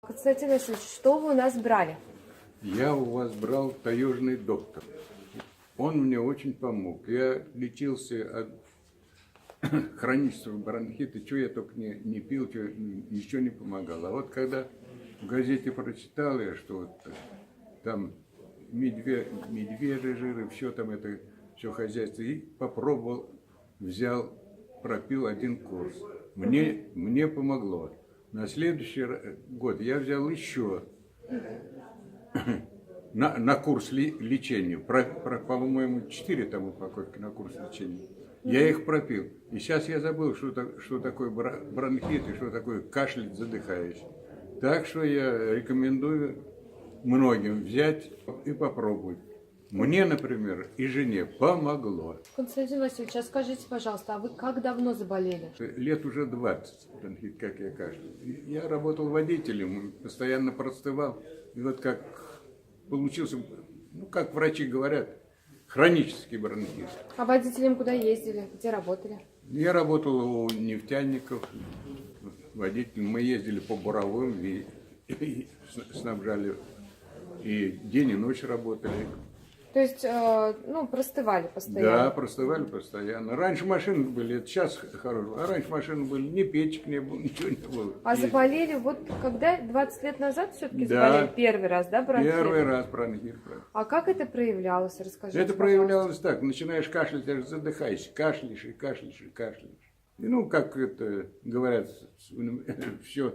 Константин Васильевич, что вы у нас брали? Я у вас брал таежный доктор. Он мне очень помог. Я лечился от хронического бронхита, что я только не пил, ничего не помогало. А вот когда в газете прочитал я, что вот там медвежий жир и все там это, все хозяйство, и попробовал, взял, пропил один курс. Мне помогло. На следующий год я взял еще на курс лечения. По-моему, 4 там упаковки на курс лечения. Я их пропил. И сейчас я забыл, что такое бронхит и что такое кашель, задыхаясь. Так что я рекомендую многим взять и попробовать. Мне, например, и жене помогло. Константин Васильевич, а скажите, пожалуйста, а вы как давно заболели? Лет уже 20, бронхит, как я кашляю. Я работал водителем, постоянно простывал. И вот как получился, ну, как врачи говорят, хронический бронхит. А водителем куда ездили? Где работали? Я работал у нефтяников, водителем. Мы ездили по буровым и снабжали. И день, и ночь работали. То есть, простывали постоянно? Да, простывали постоянно. Раньше машины были, это сейчас хорошо. А раньше машины были, ни печек не было, ничего не было. А заболели вот когда? 20 лет назад все-таки Да. заболели? Первый раз, да, бронхит? Первый раз бронхит. А как это проявлялось? Расскажите, Это проявлялось так. Начинаешь кашлять, аж задыхаешься. Кашляешь и кашляешь и кашляешь. И, ну, как это говорят, все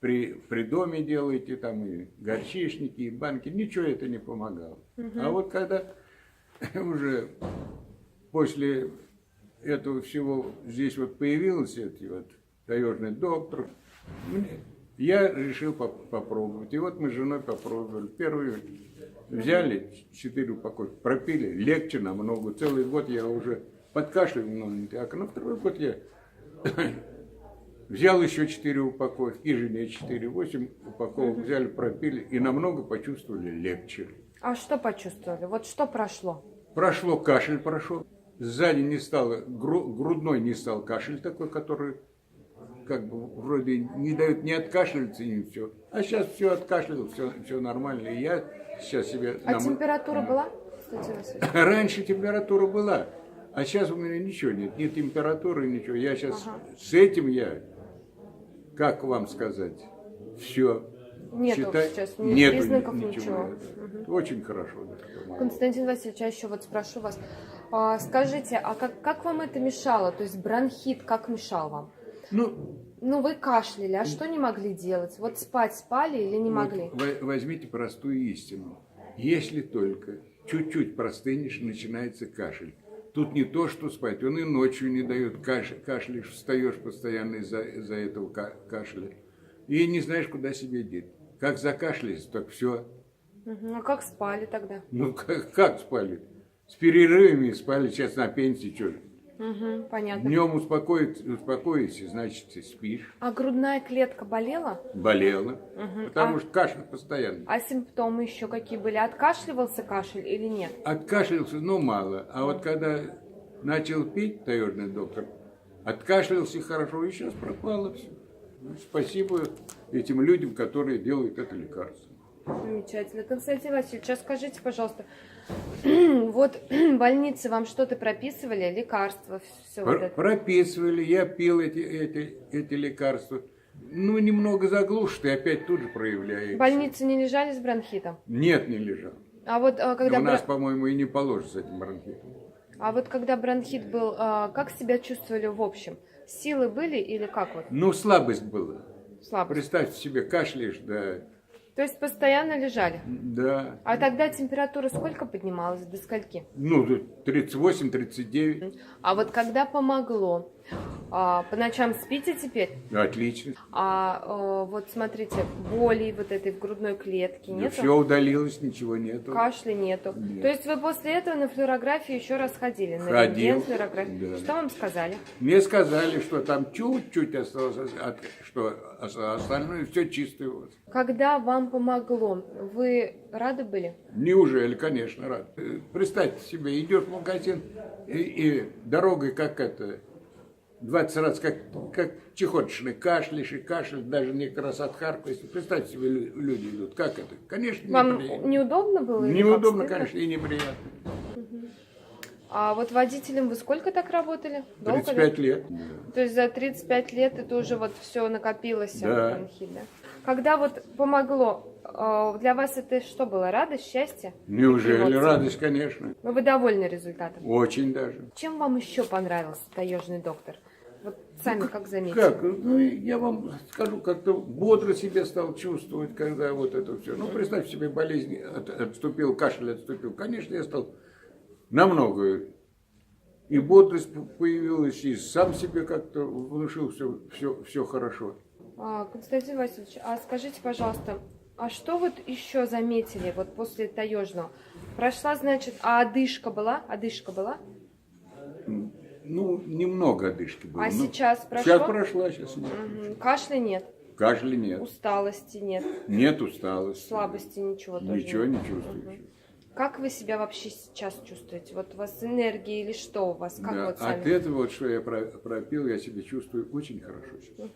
при доме делаете, там и горчишники, и банки. Ничего это не помогало. А вот когда уже после этого всего здесь вот появился этот вот таежный доктор, я решил попробовать. И вот мы с женой попробовали. Первую взяли 4 упаковки, пропили, легче намного. Целый год я уже подкашливал много, а на второй год я взял еще 4 упаковки, и жене 4, 8 упаковок взяли, пропили, и намного почувствовали легче. А что почувствовали? Вот что прошло? Прошло, кашель прошел. Сзади не стало, грудной не стал кашель такой, который как бы вроде не дает ни откашляться, ни все. А сейчас все откашлял, все нормально. И я сейчас себе... А температура была, Константин Васильевич? Раньше температура была, а сейчас у меня ничего нет. Ни температуры, ничего. Я сейчас с этим я, как вам сказать, все. Нету считай, сейчас нету признаков ничего. ничего. Очень хорошо. Константин Васильевич, я еще вот спрошу вас. Скажите, а как вам это мешало? То есть бронхит как мешал вам? Ну, вы кашляли, а что не могли делать? Вот спать спали или не могли? Возьмите простую истину. Если только чуть-чуть простынешь, начинается кашель. Тут не то, что спать. Он и ночью не дает кашляешь, встаешь постоянно из-за этого кашля. И не знаешь, куда себе деть. Как закашляешься, так все. А как спали тогда? Ну, как спали? С перерывами спали, сейчас на пенсии, что ли. Понятно. Днем успокоишься, значит, ты спишь. А грудная клетка болела? Болела, потому что кашель постоянно. А симптомы еще какие были? Откашливался кашель или нет? Откашлялся, но мало. А вот когда начал пить таежный доктор, откашлялся хорошо, и сейчас пропало все. Спасибо этим людям, которые делают это лекарство. Замечательно. Константин Васильевич, а скажите, пожалуйста, вот больницы вам что-то прописывали, лекарства, все вот это? Прописывали, я пил эти лекарства. Ну, немного заглушит, и опять тут же проявляется. В больнице не лежали с бронхитом? Нет, не лежал. А вот когда у нас, по-моему, и не положено с этим бронхитом. А вот когда бронхит был, как себя чувствовали в общем? Силы были или как вот? Ну, слабость была. Слабость. Представьте себе, кашляешь, да. То есть постоянно лежали? Да. А тогда температура сколько поднималась, до скольки? Ну, 38-39. А вот когда помогло, по ночам спите теперь? Отлично. А вот смотрите, боли вот этой в грудной клетке Да, нету? все удалилось, ничего нету. Кашля нету. Нет. То есть вы после этого на флюорографию еще раз ходили? На Ходил, рентген, флюорографию? да. Что вам сказали? Мне сказали, что там чуть-чуть осталось, что остальное все чистое у вас. Когда вам помогло, вы рады были? Неужели, конечно, рад. Представьте себе, идешь в магазин и дорогой как это, 20 раз как чехоточный кашляешь и кашляешь, даже некоторые раз отхаркиваешься. Представьте себе, люди идут. Как это? Конечно, Вам неприятно. неудобно было? или как, Неудобно, стыдно? конечно, и неприятно. А вот водителем вы сколько так работали? Долго ли? 35 лет. То есть за 35 лет это уже вот все накопилось, Да. бронхит, да? Когда вот помогло, для вас это что было? Радость, счастье? Неужели? Какие эмоции? Радость, конечно. Ну, вы довольны результатом? Очень даже. Чем вам еще понравился таежный доктор? Вот сами как заметили? Как? Ну, я вам скажу, как-то бодро себя стал чувствовать, когда вот это все. Ну, представь себе, болезнь отступил, кашель отступил. Конечно, я стал намного. И бодрость появилась, и сам себе как-то внушил все хорошо. Константин Васильевич, а скажите, пожалуйста, а что вот еще заметили вот после таежного? Прошла, значит, а одышка была? Одышка была? Ну, немного одышки было. А Ну, сейчас прошло? Сейчас прошла, сейчас нет. Кашля нет, Кашля нет. усталости нет, Нет усталости. слабости ничего тоже Ничего нет. не чувствуешь. Как вы себя вообще сейчас чувствуете? Вот у вас энергия или что у вас? Как Да, вот сами? от этого, вот, что я пропил, я себя чувствую очень хорошо сейчас.